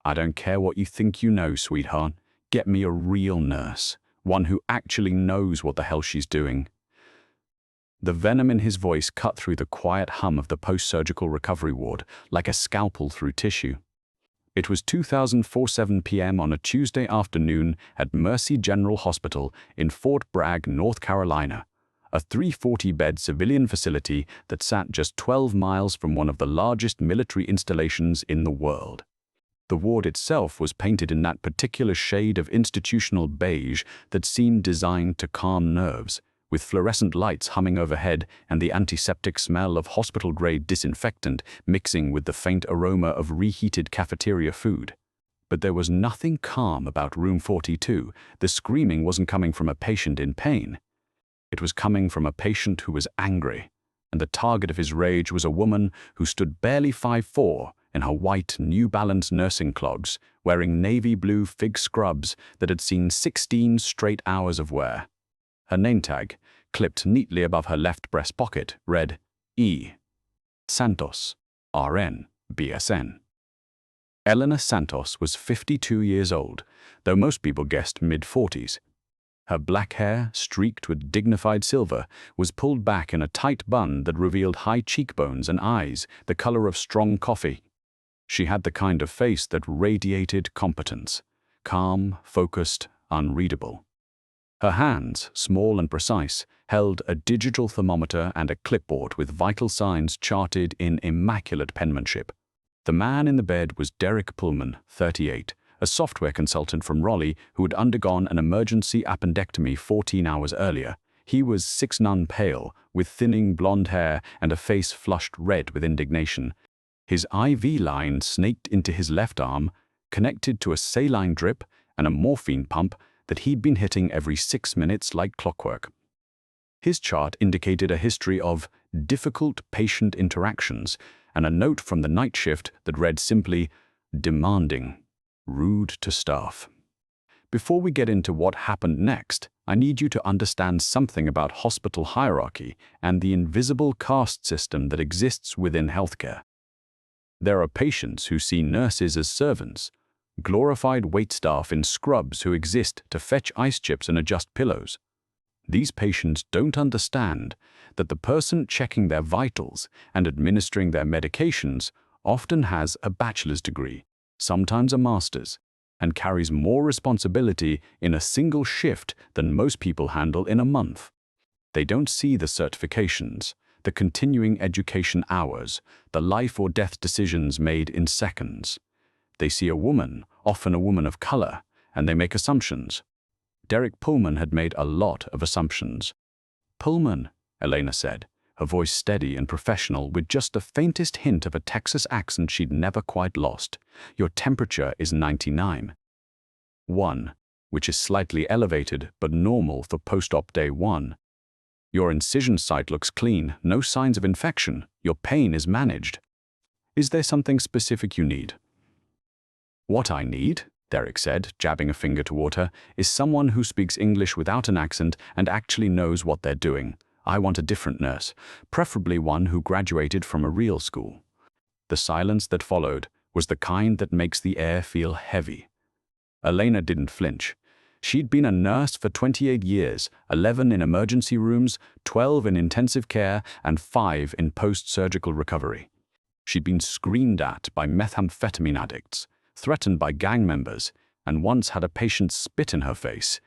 I don't care what you think you know, sweetheart. Get me a real nurse, one who actually knows what the hell she's doing." The venom in his voice cut through the quiet hum of the post-surgical recovery ward like a scalpel through tissue. It was 2047 p.m. on a Tuesday afternoon at Mercy General Hospital in Fort Bragg, North Carolina, a 340-bed civilian facility that sat just 12 miles from one of the largest military installations in the world. The ward itself was painted in that particular shade of institutional beige that seemed designed to calm nerves, with fluorescent lights humming overhead and the antiseptic smell of hospital-grade disinfectant mixing with the faint aroma of reheated cafeteria food. But there was nothing calm about room 42. The screaming wasn't coming from a patient in pain. It was coming from a patient who was angry, and the target of his rage was a woman who stood barely 5'4" in her white New Balance nursing clogs, wearing navy blue fig scrubs that had seen 16 straight hours of wear. Her name tag, clipped neatly above her left breast pocket, read E. Santos, RN, BSN. Eleanor Santos was 52 years old, though most people guessed mid-40s. Her black hair, streaked with dignified silver, was pulled back in a tight bun that revealed high cheekbones and eyes the color of strong coffee. She had the kind of face that radiated competence, calm, focused, unreadable. Her hands, small and precise, held a digital thermometer and a clipboard with vital signs charted in immaculate penmanship. The man in the bed was Derek Pullman, 38, a software consultant from Raleigh who had undergone an emergency appendectomy 14 hours earlier. He was 6'9" pale, with thinning blonde hair and a face flushed red with indignation. His IV line snaked into his left arm, connected to a saline drip and a morphine pump that he'd been hitting every 6 minutes like clockwork. His chart indicated a history of difficult patient interactions and a note from the night shift that read simply, demanding, rude to staff. Before we get into what happened next, I need you to understand something about hospital hierarchy and the invisible caste system that exists within healthcare. There are patients who see nurses as servants, glorified waitstaff in scrubs who exist to fetch ice chips and adjust pillows. These patients don't understand that the person checking their vitals and administering their medications often has a bachelor's degree, sometimes a master's, and carries more responsibility in a single shift than most people handle in a month. They don't see the certifications, the continuing education hours, the life or death decisions made in seconds. They see a woman, often a woman of color, and they make assumptions. Derek Pullman had made a lot of assumptions. "Pullman," Elena said, her voice steady and professional with just the faintest hint of a Texas accent she'd never quite lost. "Your temperature is 99.1, which is slightly elevated but normal for post-op day 1. Your incision site looks clean, no signs of infection. Your pain is managed. Is there something specific you need?" "What I need," Derek said, jabbing a finger toward her, "is someone who speaks English without an accent and actually knows what they're doing. I want a different nurse, preferably one who graduated from a real school." The silence that followed was the kind that makes the air feel heavy. Elena didn't flinch. She'd been a nurse for 28 years, 11 in emergency rooms, 12 in intensive care, and 5 in post-surgical recovery. She'd been screamed at by methamphetamine addicts, threatened by gang members, and once had a patient spit in her face.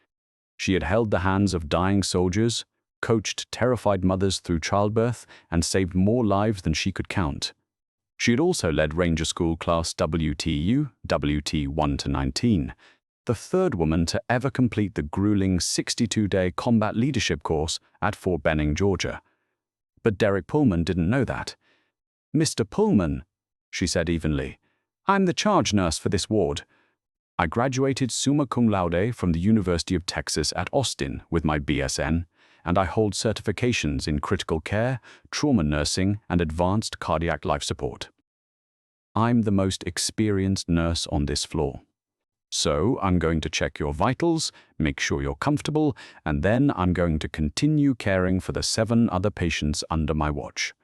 She had held the hands of dying soldiers, coached terrified mothers through childbirth, and saved more lives than she could count. She had also led Ranger School Class WTU, WT 1-19, the third woman to ever complete the grueling 62-day combat leadership course at Fort Benning, Georgia. But Derek Pullman didn't know that. "Mr. Pullman," she said evenly, "I'm the charge nurse for this ward. I graduated summa cum laude from the University of Texas at Austin with my BSN, and I hold certifications in critical care, trauma nursing, and advanced cardiac life support. I'm the most experienced nurse on this floor. So I'm going to check your vitals, make sure you're comfortable, and then I'm going to continue caring for the 7 other patients under my watch.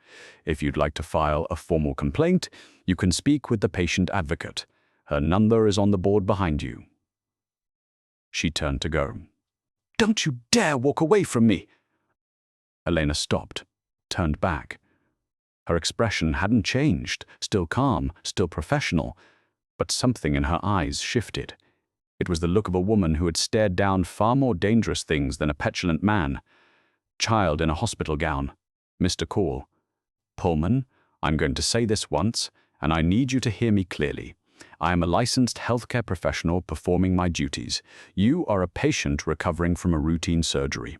If you'd like to file a formal complaint, you can speak with the patient advocate. Her number is on the board behind you." She turned to go. "Don't you dare walk away from me!" Elena stopped, turned back. Her expression hadn't changed, still calm, still professional, but something in her eyes shifted. It was the look of a woman who had stared down far more dangerous things than a petulant man. Child in a hospital gown. "Mr. Call. Pullman, I'm going to say this once, and I need you to hear me clearly. I am a licensed healthcare professional performing my duties. You are a patient recovering from a routine surgery.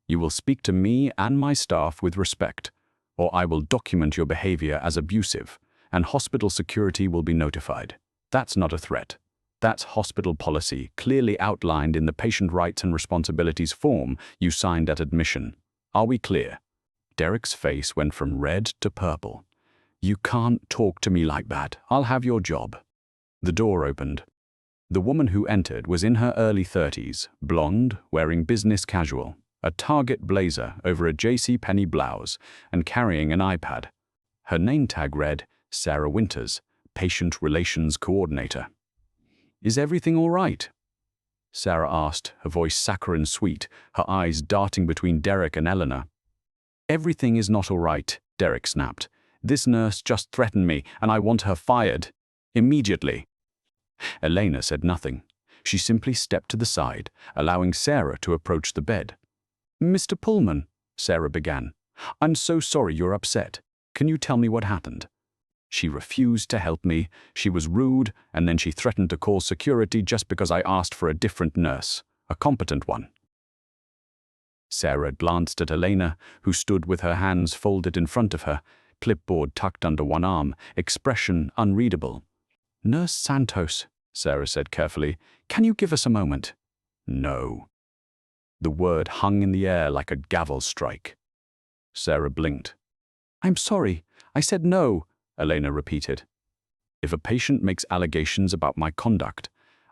You will speak to me and my staff with respect, or I will document your behavior as abusive, and hospital security will be notified. That's not a threat. That's hospital policy, clearly outlined in the patient rights and responsibilities form you signed at admission. Are we clear?" Derek's face went from red to purple. "You can't talk to me like that. I'll have your job." The door opened. The woman who entered was in her early 30s, blonde, wearing business casual, a Target blazer over a JCPenney blouse, and carrying an iPad. Her name tag read, Sarah Winters, Patient Relations Coordinator. "Is everything all right?" Sarah asked, her voice saccharine sweet, her eyes darting between Derek and Eleanor. "Everything is not all right," Derek snapped. "This nurse just threatened me, and I want her fired. Immediately." Elena said nothing. She simply stepped to the side, allowing Sarah to approach the bed. "Mr. Pullman," Sarah began, "I'm so sorry you're upset. Can you tell me what happened?" "She refused to help me, she was rude, and then she threatened to call security just because I asked for a different nurse, a competent one." Sarah glanced at Elena, who stood with her hands folded in front of her, clipboard tucked under one arm, expression unreadable. "Nurse Santos," Sarah said carefully, "can you give us a moment?" "No." The word hung in the air like a gavel strike. Sarah blinked. "I'm sorry, I said no," Elena repeated. "If a patient makes allegations about my conduct,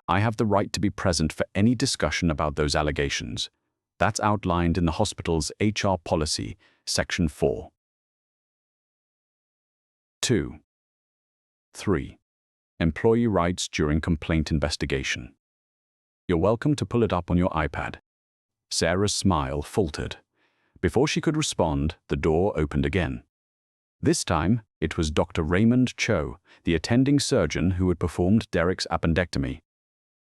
I have the right to be present for any discussion about those allegations. That's outlined in the hospital's HR policy, Section 4. 2. 3. Employee rights during complaint investigation. You're welcome to pull it up on your iPad." Sarah's smile faltered. Before she could respond, the door opened again. This time, it was Dr. Raymond Cho, the attending surgeon who had performed Derek's appendectomy.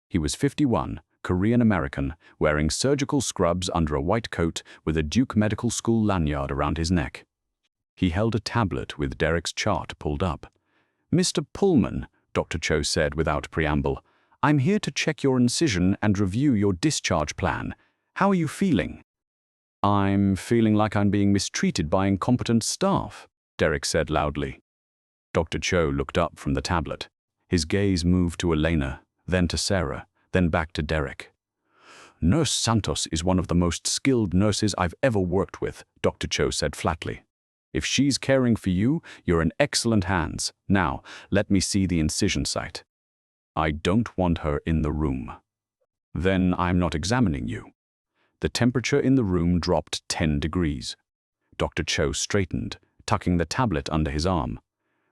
He was 51, Korean-American, wearing surgical scrubs under a white coat with a Duke Medical School lanyard around his neck. He held a tablet with Derek's chart pulled up. "Mr. Pullman," Dr. Cho said without preamble, "I'm here to check your incision and review your discharge plan. How are you feeling?" "I'm feeling like I'm being mistreated by incompetent staff," Derek said loudly. Dr. Cho looked up from the tablet. His gaze moved to Elena, then to Sarah, then back to Derek. "Nurse Santos is one of the most skilled nurses I've ever worked with," Dr. Cho said flatly. "If she's caring for you, you're in excellent hands. Now, let me see the incision site." "I don't want her in the room." "Then I'm not examining you." The temperature in the room dropped 10 degrees. Dr. Cho straightened, tucking the tablet under his arm.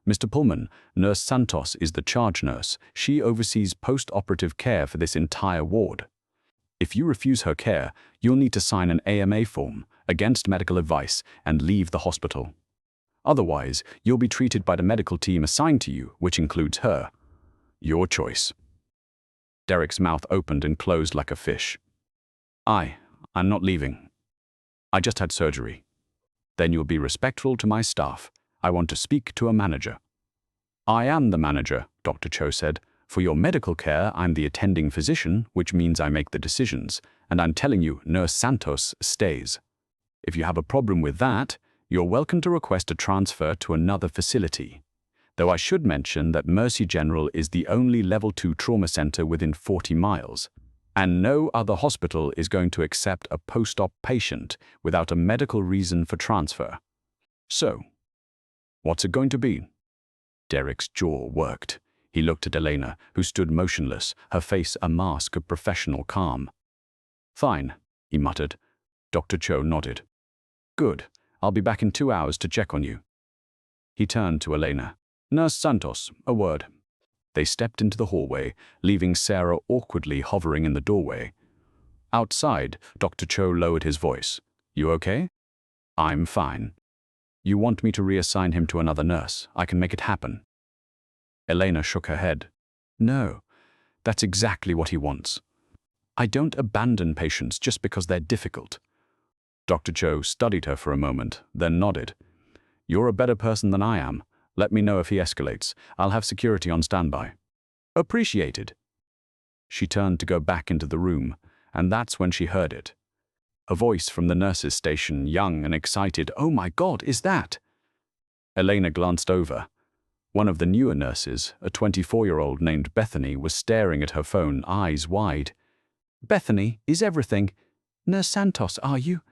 "Mr. Pullman, Nurse Santos is the charge nurse. She oversees post-operative care for this entire ward. If you refuse her care, you'll need to sign an AMA form, against medical advice, and leave the hospital. Otherwise, you'll be treated by the medical team assigned to you, which includes her. Your choice." Derek's mouth opened and closed like a fish. I'm not leaving. I just had surgery." "Then you'll be respectful to my staff. I want to speak to a manager." "I am the manager," Dr. Cho said. "For your medical care, I'm the attending physician, which means I make the decisions, and I'm telling you, Nurse Santos stays. If you have a problem with that, you're welcome to request a transfer to another facility. Though I should mention that Mercy General is the only Level 2 trauma center within 40 miles. And no other hospital is going to accept a post-op patient without a medical reason for transfer. So, what's it going to be?" Derek's jaw worked. He looked at Elena, who stood motionless, her face a mask of professional calm. "Fine," he muttered. Dr. Cho nodded. "Good. I'll be back in 2 hours to check on you." He turned to Elena. "Nurse Santos, a word." They stepped into the hallway, leaving Sarah awkwardly hovering in the doorway. Outside, Dr. Cho lowered his voice. "You okay?" "I'm fine." "You want me to reassign him to another nurse? I can make it happen." Elena shook her head. "No, that's exactly what he wants. I don't abandon patients just because they're difficult." Dr. Cho studied her for a moment, then nodded. "You're a better person than I am. Let me know if he escalates. I'll have security on standby." "Appreciated." She turned to go back into the room, and that's when she heard it. A voice from the nurse's station, young and excited. "Oh my God, is that?" Elena glanced over. One of the newer nurses, a 24-year-old named Bethany, was staring at her phone, eyes wide. "Bethany, is everything? Nurse Santos, are you?"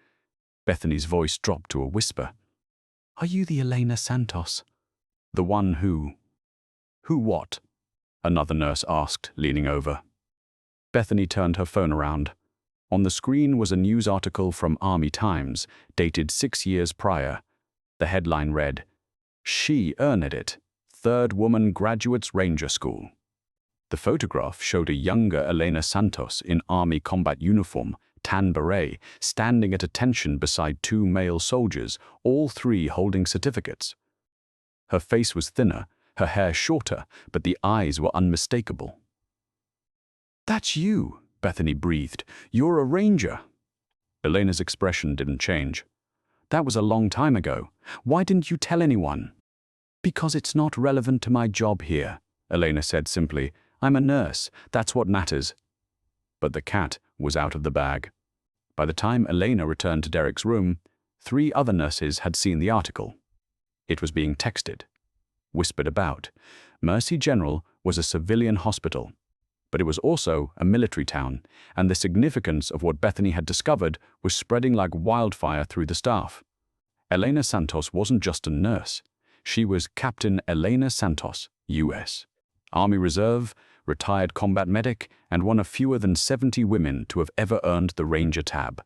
Bethany's voice dropped to a whisper. "Are you the Elena Santos?" "The one who—" "Who what?" another nurse asked, leaning over. Bethany turned her phone around. On the screen was a news article from Army Times, dated 6 years prior. The headline read, "She earned it. Third woman graduates Ranger School." The photograph showed a younger Elena Santos in Army combat uniform, tan beret, standing at attention beside 2 male soldiers, all 3 holding certificates. Her face was thinner, her hair shorter, but the eyes were unmistakable. "That's you," Bethany breathed. "You're a ranger." Elena's expression didn't change. "That was a long time ago. Why didn't you tell anyone?" "Because it's not relevant to my job here," Elena said simply. "I'm a nurse. That's what matters." But the cat was out of the bag. By the time Elena returned to Derek's room, 3 other nurses had seen the article. It was being texted, whispered about. Mercy General was a civilian hospital, but it was also a military town, and the significance of what Bethany had discovered was spreading like wildfire through the staff. Elena Santos wasn't just a nurse. She was Captain Elena Santos, U.S. Army Reserve, retired combat medic, and one of fewer than 70 women to have ever earned the Ranger tab.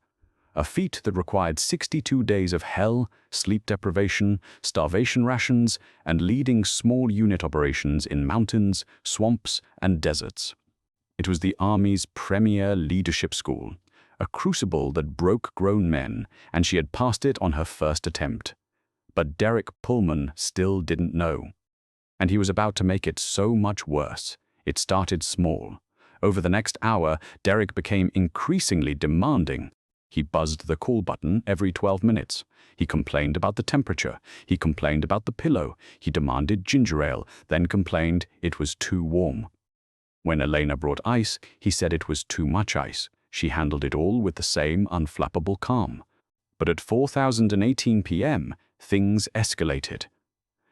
A feat that required 62 days of hell, sleep deprivation, starvation rations, and leading small unit operations in mountains, swamps, and deserts. It was the Army's premier leadership school, a crucible that broke grown men, and she had passed it on her first attempt. But Derek Pullman still didn't know. And he was about to make it so much worse. It started small. Over the next hour, Derek became increasingly demanding. He buzzed the call button every 12 minutes. He complained about the temperature. He complained about the pillow. He demanded ginger ale, then complained it was too warm. When Elena brought ice, he said it was too much ice. She handled it all with the same unflappable calm. But at 4:18 p.m., things escalated.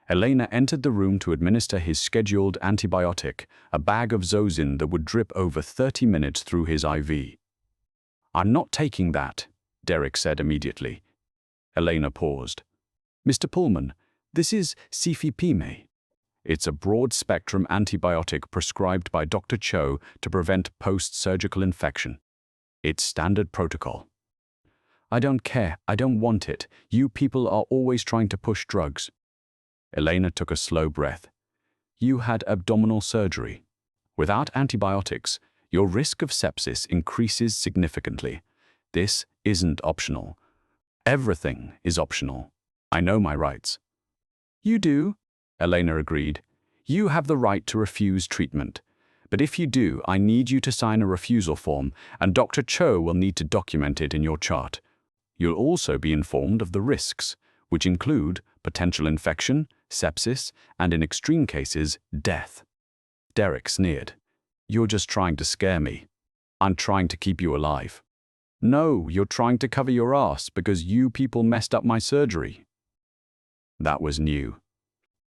Elena entered the room to administer his scheduled antibiotic, a bag of Zosyn that would drip over 30 minutes through his IV. "I'm not taking that," Derek said immediately. Elena paused. "Mr. Pullman, this is Cefepime. It's a broad-spectrum antibiotic prescribed by Dr. Cho to prevent post-surgical infection. It's standard protocol." "I don't care. I don't want it. You people are always trying to push drugs." Elena took a slow breath. "You had abdominal surgery. Without antibiotics, your risk of sepsis increases significantly. This isn't optional. Everything is optional. I know my rights." "You do," Elena agreed. "You have the right to refuse treatment. But if you do, I need you to sign a refusal form, and Dr. Cho will need to document it in your chart. You'll also be informed of the risks, which include potential infection, sepsis, and in extreme cases, death." Derek sneered. "You're just trying to scare me. I'm trying to keep you alive." "No, you're trying to cover your ass because you people messed up my surgery." That was new.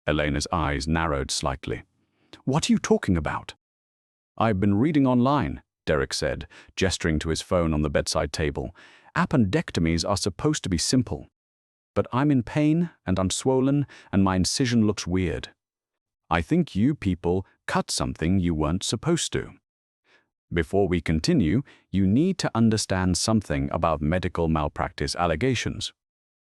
Elena's eyes narrowed slightly. "What are you talking about?" "I've been reading online," Derek said, gesturing to his phone on the bedside table. "Appendectomies are supposed to be simple. But I'm in pain, and I'm swollen, and my incision looks weird. I think you people cut something you weren't supposed to." Before we continue, you need to understand something about medical malpractice allegations.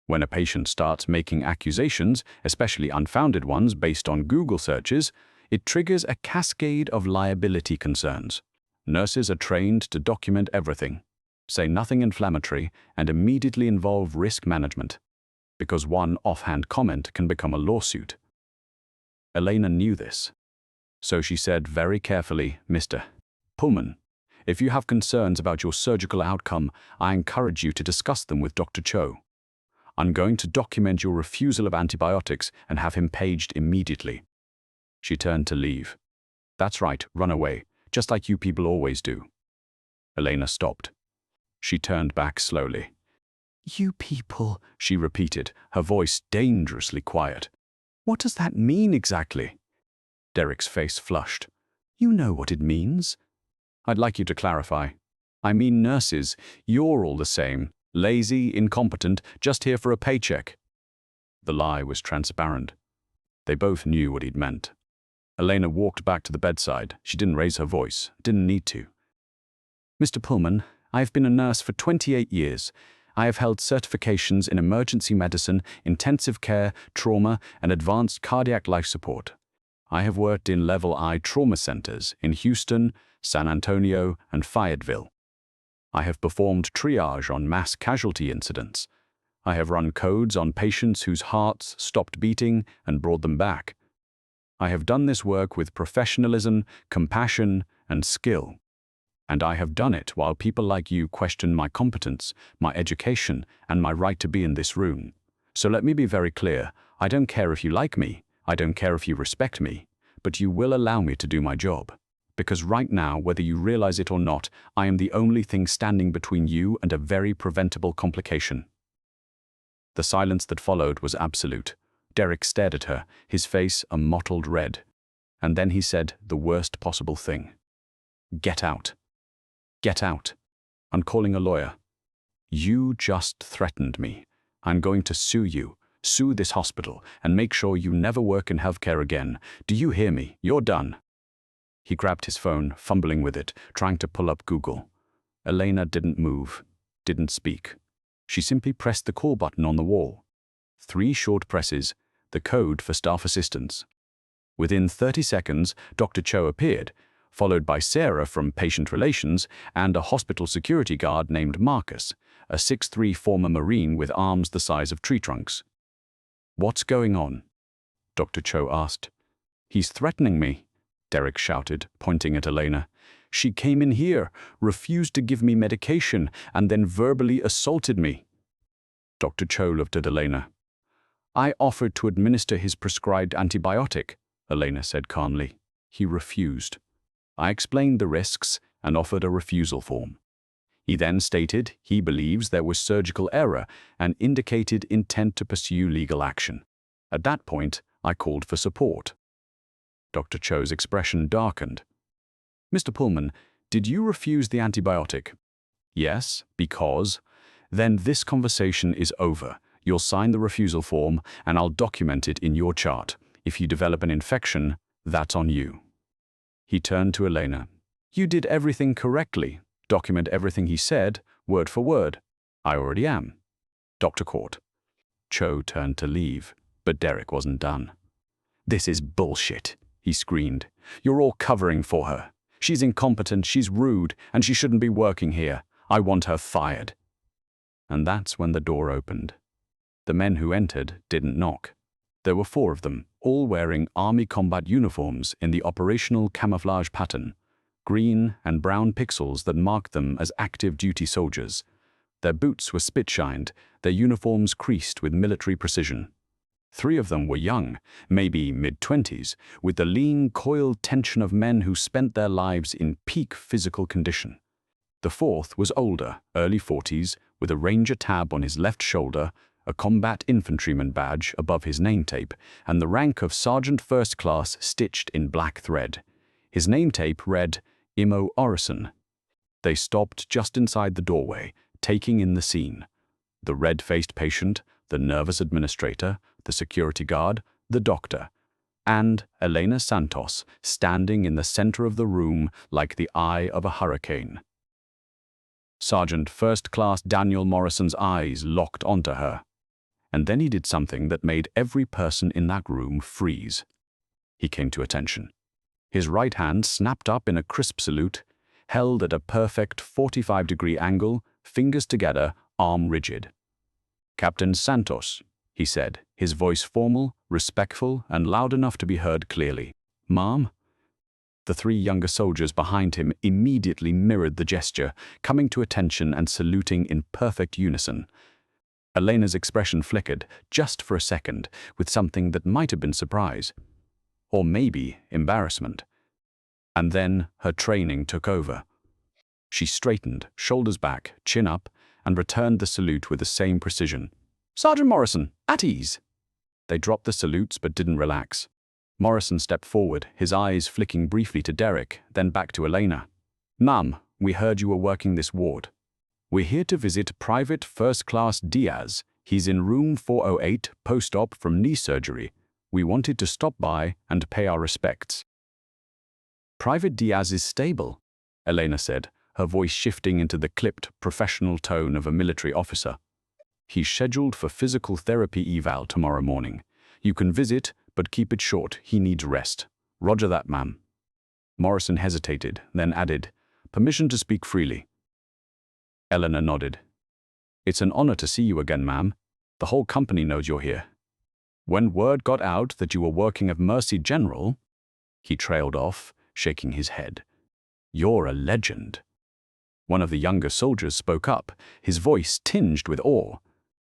When a patient starts making accusations, especially unfounded ones based on Google searches, It triggers a cascade of liability concerns. Nurses are trained to document everything, say nothing inflammatory, and immediately involve risk management, because one offhand comment can become a lawsuit. Elena knew this. So she said very carefully, "Mr. Pullman, if you have concerns about your surgical outcome, I encourage you to discuss them with Dr. Cho. I'm going to document your refusal of antibiotics and have him paged immediately." She turned to leave. "That's right, run away, just like you people always do." Elena stopped. She turned back slowly. "You people," she repeated, her voice dangerously quiet. "What does that mean exactly?" Derek's face flushed. "You know what it means." "I'd like you to clarify." "I mean nurses, you're all the same. Lazy, incompetent, just here for a paycheck." The lie was transparent. They both knew what he'd meant. Elena walked back to the bedside. She didn't raise her voice, didn't need to. "Mr. Pullman, I have been a nurse for 28 years. I have held certifications in emergency medicine, intensive care, trauma, and advanced cardiac life support. I have worked in Level I trauma centers in Houston, San Antonio, and Fayetteville. I have performed triage on mass casualty incidents. I have run codes on patients whose hearts stopped beating and brought them back. I have done this work with professionalism, compassion, and skill. And I have done it while people like you question my competence, my education, and my right to be in this room. So let me be very clear, I don't care if you like me, I don't care if you respect me, but you will allow me to do my job. Because right now, whether you realize it or not, I am the only thing standing between you and a very preventable complication." The silence that followed was absolute. Derek stared at her, his face a mottled red. And then he said the worst possible thing. "Get out. Get out. I'm calling a lawyer. You just threatened me. I'm going to sue you, sue this hospital, and make sure you never work in healthcare again. Do you hear me? You're done." He grabbed his phone, fumbling with it, trying to pull up Google. Elena didn't move, didn't speak. She simply pressed the call button on the wall. 3 short presses, the code for staff assistance. Within 30 seconds, Dr. Cho appeared, followed by Sarah from Patient Relations and a hospital security guard named Marcus, a 6'3" former Marine with arms the size of tree trunks. "What's going on?" Dr. Cho asked. "He's threatening me," Derek shouted, pointing at Elena. "She came in here, refused to give me medication, and then verbally assaulted me." Dr. Cho looked at Elena. "I offered to administer his prescribed antibiotic," Elena said calmly. "He refused. I explained the risks and offered a refusal form. He then stated he believes there was surgical error and indicated intent to pursue legal action. At that point, I called for support." Dr. Cho's expression darkened. "Mr. Pullman, did you refuse the antibiotic?" "Yes, because." "Then this conversation is over. You'll sign the refusal form, and I'll document it in your chart. If you develop an infection, that's on you." He turned to Elena. "You did everything correctly. Document everything he said, word for word." "I already am." Dr. Court. Cho turned to leave, but Derek wasn't done. "This is bullshit," he screamed. "You're all covering for her. She's incompetent, she's rude, and she shouldn't be working here. I want her fired." And that's when the door opened. The men who entered didn't knock. There were 4 of them, all wearing Army combat uniforms in the operational camouflage pattern, green and brown pixels that marked them as active duty soldiers. Their boots were spit-shined, their uniforms creased with military precision. 3 of them were young, maybe mid-20s, with the lean, coiled tension of men who spent their lives in peak physical condition. The 4th was older, early 40s, with a Ranger tab on his left shoulder, a combat infantryman badge above his name tape, and the rank of Sergeant First Class stitched in black thread. His name tape read, "Imo Orison." They stopped just inside the doorway, taking in the scene. The red-faced patient, the nervous administrator, the security guard, the doctor, and Elena Santos standing in the center of the room like the eye of a hurricane. Sergeant First Class Daniel Morrison's eyes locked onto her. And then he did something that made every person in that room freeze. He came to attention. His right hand snapped up in a crisp salute, held at a perfect 45-degree angle, fingers together, arm rigid. "Captain Santos," he said, his voice formal, respectful, and loud enough to be heard clearly. "Ma'am?" The three younger soldiers behind him immediately mirrored the gesture, coming to attention and saluting in perfect unison. Elena's expression flickered, just for a second, with something that might have been surprise. Or maybe embarrassment. And then her training took over. She straightened, shoulders back, chin up, and returned the salute with the same precision. "Sergeant Morrison, at ease." They dropped the salutes but didn't relax. Morrison stepped forward, his eyes flicking briefly to Derek, then back to Elena. "Ma'am, we heard you were working this ward. We're here to visit Private First Class Diaz. He's in room 408, post-op from knee surgery. We wanted to stop by and pay our respects." "Private Diaz is stable," Elena said, her voice shifting into the clipped, professional tone of a military officer. "He's scheduled for physical therapy eval tomorrow morning. You can visit, but keep it short. He needs rest." "Roger that, ma'am." Morrison hesitated, then added, "Permission to speak freely." Elena nodded. "It's an honor to see you again, ma'am. The whole company knows you're here. When word got out that you were working at Mercy General," he trailed off, shaking his head. "You're a legend." One of the younger soldiers spoke up, his voice tinged with awe.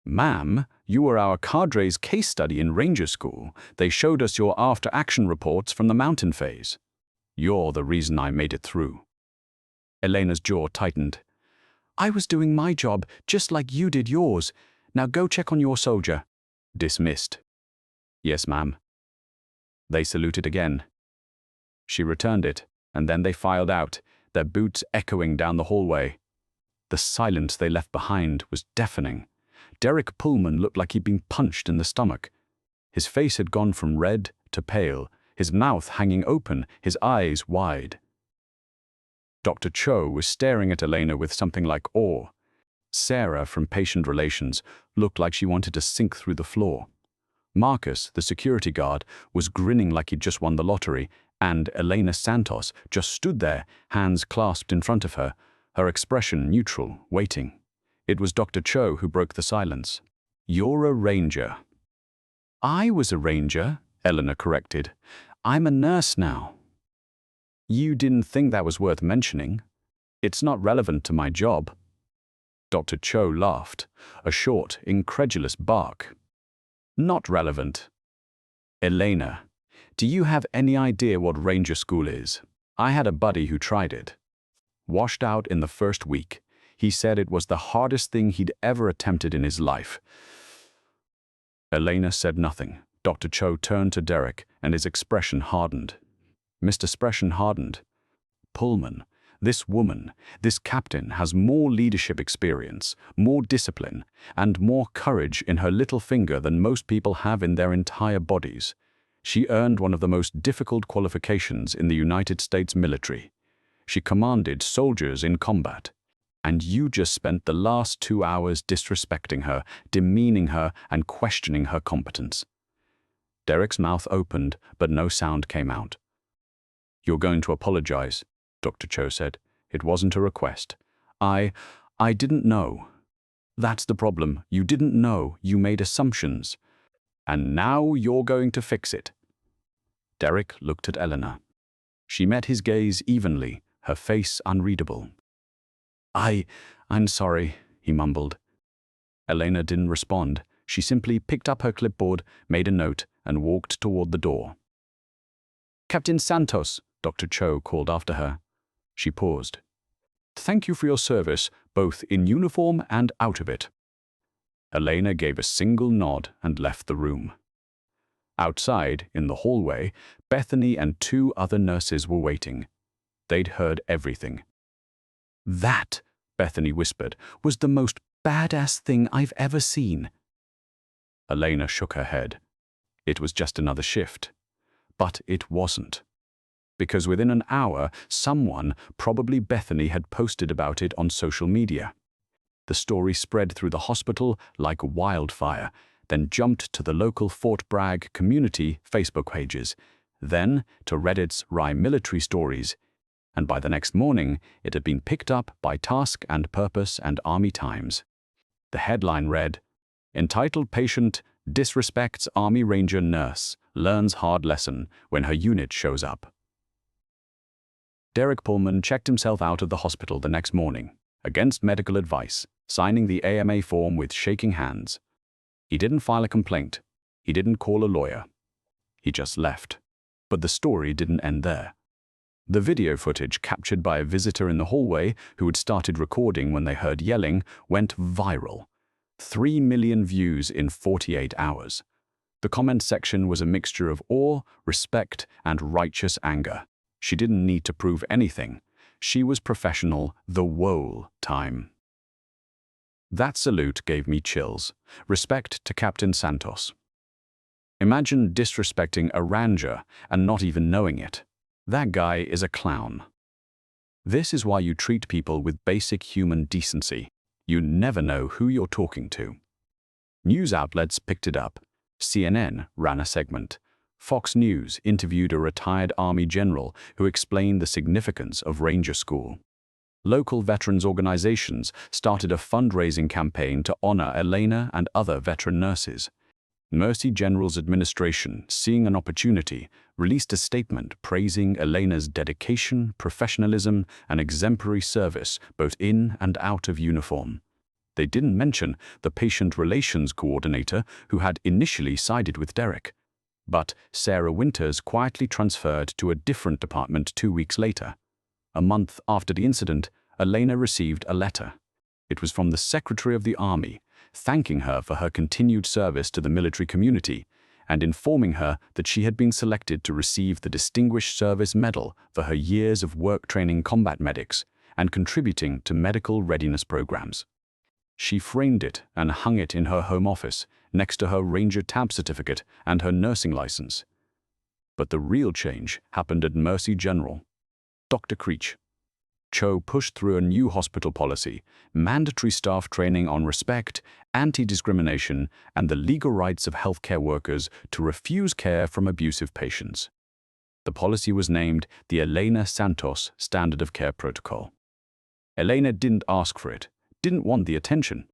"Ma'am, you were our cadre's case study in Ranger School. They showed us your after-action reports from the mountain phase. You're the reason I made it through." Elena's jaw tightened. "I was doing my job just like you did yours. Now go check on your soldier." "Dismissed." "Yes, ma'am." They saluted again. She returned it, and then they filed out, their boots echoing down the hallway. The silence they left behind was deafening. Derek Pullman looked like he'd been punched in the stomach. His face had gone from red to pale, his mouth hanging open, his eyes wide. Dr. Cho was staring at Elena with something like awe. Sarah from Patient Relations looked like she wanted to sink through the floor. Marcus, the security guard, was grinning like he'd just won the lottery, and Elena Santos just stood there, hands clasped in front of her, her expression neutral, waiting. It was Dr. Cho who broke the silence. "You're a ranger." "I was a ranger," Elena corrected. "I'm a nurse now." "You didn't think that was worth mentioning? It's not relevant to my job." Dr. Cho laughed, a short, incredulous bark. "Not relevant. Elena, do you have any idea what Ranger School is? I had a buddy who tried it. Washed out in the first week. He said it was the hardest thing he'd ever attempted in his life." Elena said nothing. Dr. Cho turned to Derek, and his expression hardened. Mr. Expression hardened. "Pullman, this woman, this captain has more leadership experience, more discipline, and more courage in her little finger than most people have in their entire bodies. She earned one of the most difficult qualifications in the United States military. She commanded soldiers in combat. And you just spent the last 2 hours disrespecting her, demeaning her, and questioning her competence." Derek's mouth opened, but no sound came out. "You're going to apologize," Dr. Cho said. "It wasn't a request. I didn't know." "That's the problem. You didn't know. You made assumptions. And now you're going to fix it." Derek looked at Elena. She met his gaze evenly, her face unreadable. I'm sorry," he mumbled. Elena didn't respond. She simply picked up her clipboard, made a note, and walked toward the door. "Captain Santos," Dr. Cho called after her. She paused. "Thank you for your service, both in uniform and out of it." Elena gave a single nod and left the room. Outside, in the hallway, Bethany and 2 other nurses were waiting. They'd heard everything. "That," Bethany whispered, "was the most badass thing I've ever seen." Elena shook her head. It was just another shift. But it wasn't. Because within an hour, someone, probably Bethany, had posted about it on social media. The story spread through the hospital like wildfire, then jumped to the local Fort Bragg community Facebook pages. then to Reddit's Wry Military Stories, and by the next morning it had been picked up by Task and Purpose and Army Times. The headline read, "Entitled Patient Disrespects Army Ranger Nurse, Learns Hard Lesson When Her Unit Shows Up." Derek Pullman checked himself out of the hospital the next morning, against medical advice, signing the AMA form with shaking hands. He didn't file a complaint. He didn't call a lawyer. He just left. But the story didn't end there. The video footage captured by a visitor in the hallway who had started recording when they heard yelling went viral. 3 million views in 48 hours. The comment section was a mixture of awe, respect, and righteous anger. She didn't need to prove anything. She was professional the whole time. That salute gave me chills. Respect to Captain Santos. Imagine disrespecting a ranger and not even knowing it. That guy is a clown. This is why you treat people with basic human decency. You never know who you're talking to. News outlets picked it up. CNN ran a segment. Fox News interviewed a retired Army general who explained the significance of Ranger School. Local veterans organizations started a fundraising campaign to honor Elena and other veteran nurses. Mercy General's administration, seeing an opportunity, released a statement praising Elena's dedication, professionalism, and exemplary service both in and out of uniform. They didn't mention the patient relations coordinator who had initially sided with Derek. But Sarah Winters quietly transferred to a different department 2 weeks later. A month after the incident, Elena received a letter. It was from the Secretary of the Army, thanking her for her continued service to the military community and informing her that she had been selected to receive the Distinguished Service Medal for her years of work training combat medics and contributing to medical readiness programs. She framed it and hung it in her home office next to her Ranger Tab certificate and her nursing license. But the real change happened at Mercy General. Dr. Creech. Cho pushed through a new hospital policy, mandatory staff training on respect, anti-discrimination, and the legal rights of healthcare workers to refuse care from abusive patients. The policy was named the Elena Santos Standard of Care Protocol. Elena didn't ask for it, didn't want the attention.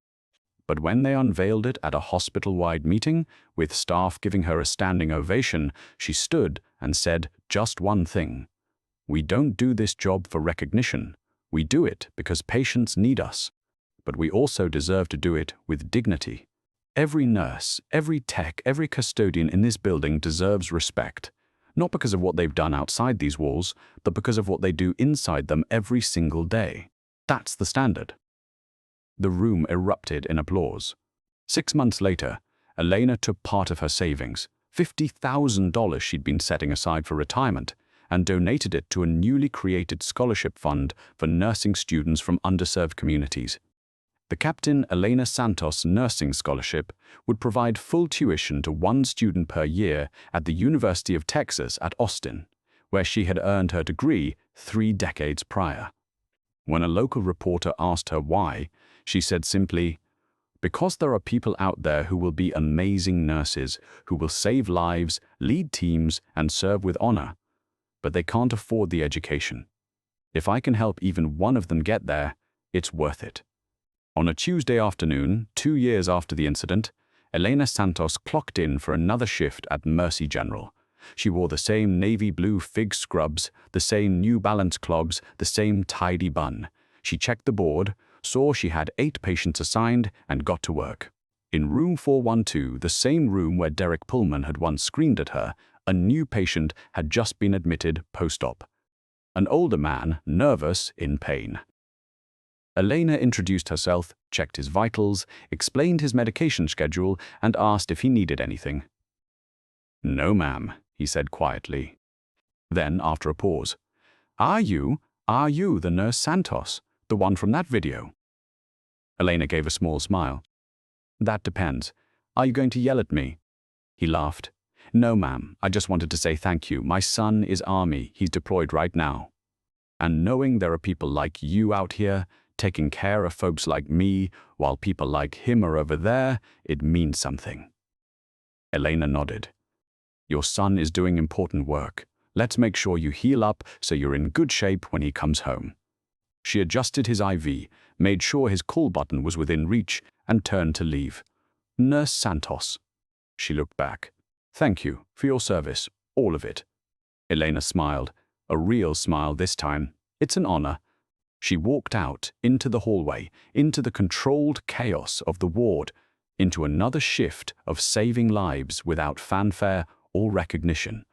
But when they unveiled it at a hospital-wide meeting, with staff giving her a standing ovation, she stood and said just one thing. "We don't do this job for recognition. We do it because patients need us. But we also deserve to do it with dignity. Every nurse, every tech, every custodian in this building deserves respect, not because of what they've done outside these walls, but because of what they do inside them every single day. That's the standard." The room erupted in applause. 6 months later, Elena took part of her savings, $50,000 she'd been setting aside for retirement, and donated it to a newly created scholarship fund for nursing students from underserved communities. The Captain Elena Santos Nursing Scholarship would provide full tuition to 1 student per year at the University of Texas at Austin, where she had earned her degree 3 decades prior. When a local reporter asked her why, she said simply, "Because there are people out there who will be amazing nurses, who will save lives, lead teams, and serve with honor. But they can't afford the education. If I can help even one of them get there, it's worth it." On a Tuesday afternoon, 2 years after the incident, Elena Santos clocked in for another shift at Mercy General. She wore the same navy blue fig scrubs, the same New Balance clogs, the same tidy bun. She checked the board, saw she had 8 patients assigned, and got to work. In room 412, the same room where Derek Pullman had once screamed at her, a new patient had just been admitted post-op. An older man, nervous, in pain. Elena introduced herself, checked his vitals, explained his medication schedule, and asked if he needed anything. "No, ma'am," he said quietly. Then, after a pause, Are you the nurse Santos, the one from that video?" Elena gave a small smile. "That depends. Are you going to yell at me?" He laughed. "No, ma'am, I just wanted to say thank you. My son is Army. He's deployed right now. And knowing there are people like you out here, taking care of folks like me, while people like him are over there, it means something." Elena nodded. Your son is doing important work. Let's make sure you heal up so you're in good shape when he comes home." She adjusted his IV, made sure his call button was within reach, and turned to leave. "Nurse Santos." She looked back. "Thank you for your service, all of it." Elena smiled, a real smile this time. "It's an honor." She walked out, into the hallway, into the controlled chaos of the ward, into another shift of saving lives without fanfare or recognition.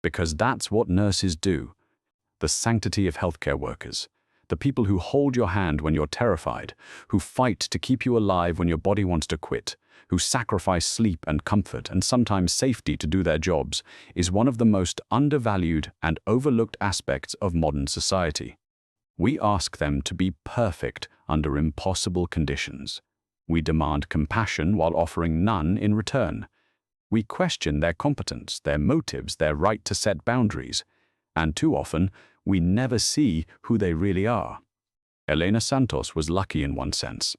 Because that's what nurses do. The sanctity of healthcare workers. The people who hold your hand when you're terrified, who fight to keep you alive when your body wants to quit, who sacrifice sleep and comfort and sometimes safety to do their jobs, is one of the most undervalued and overlooked aspects of modern society. We ask them to be perfect under impossible conditions. We demand compassion while offering none in return. We question their competence, their motives, their right to set boundaries. And too often, we never see who they really are. Elena Santos was lucky in one sense.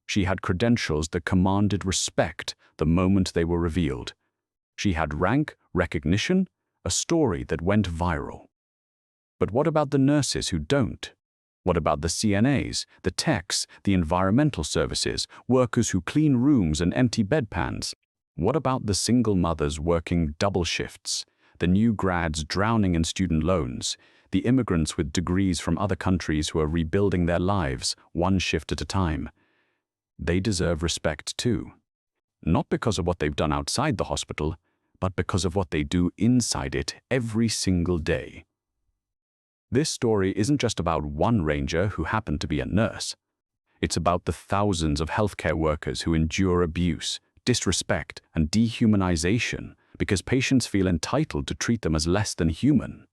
She had credentials that commanded respect the moment they were revealed. She had rank, recognition, a story that went viral. But what about the nurses who don't? What about the CNAs, the techs, the environmental services, workers who clean rooms and empty bedpans? What about the single mothers working double shifts, the new grads drowning in student loans, the immigrants with degrees from other countries who are rebuilding their lives one shift at a time? They deserve respect too. Not because of what they've done outside the hospital, but because of what they do inside it every single day. This story isn't just about one ranger who happened to be a nurse. It's about the thousands of healthcare workers who endure abuse, disrespect, and dehumanization because patients feel entitled to treat them as less than human.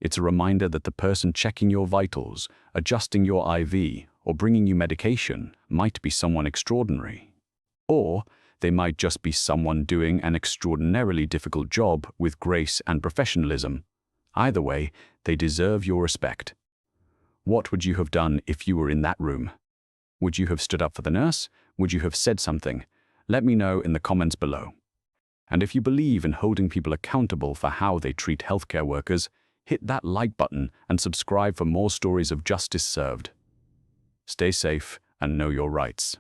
It's a reminder that the person checking your vitals, adjusting your IV, or bringing you medication might be someone extraordinary. Or they might just be someone doing an extraordinarily difficult job with grace and professionalism. Either way, they deserve your respect. What would you have done if you were in that room? Would you have stood up for the nurse? Would you have said something? Let me know in the comments below. And if you believe in holding people accountable for how they treat healthcare workers, hit that like button and subscribe for more stories of justice served. Stay safe and know your rights.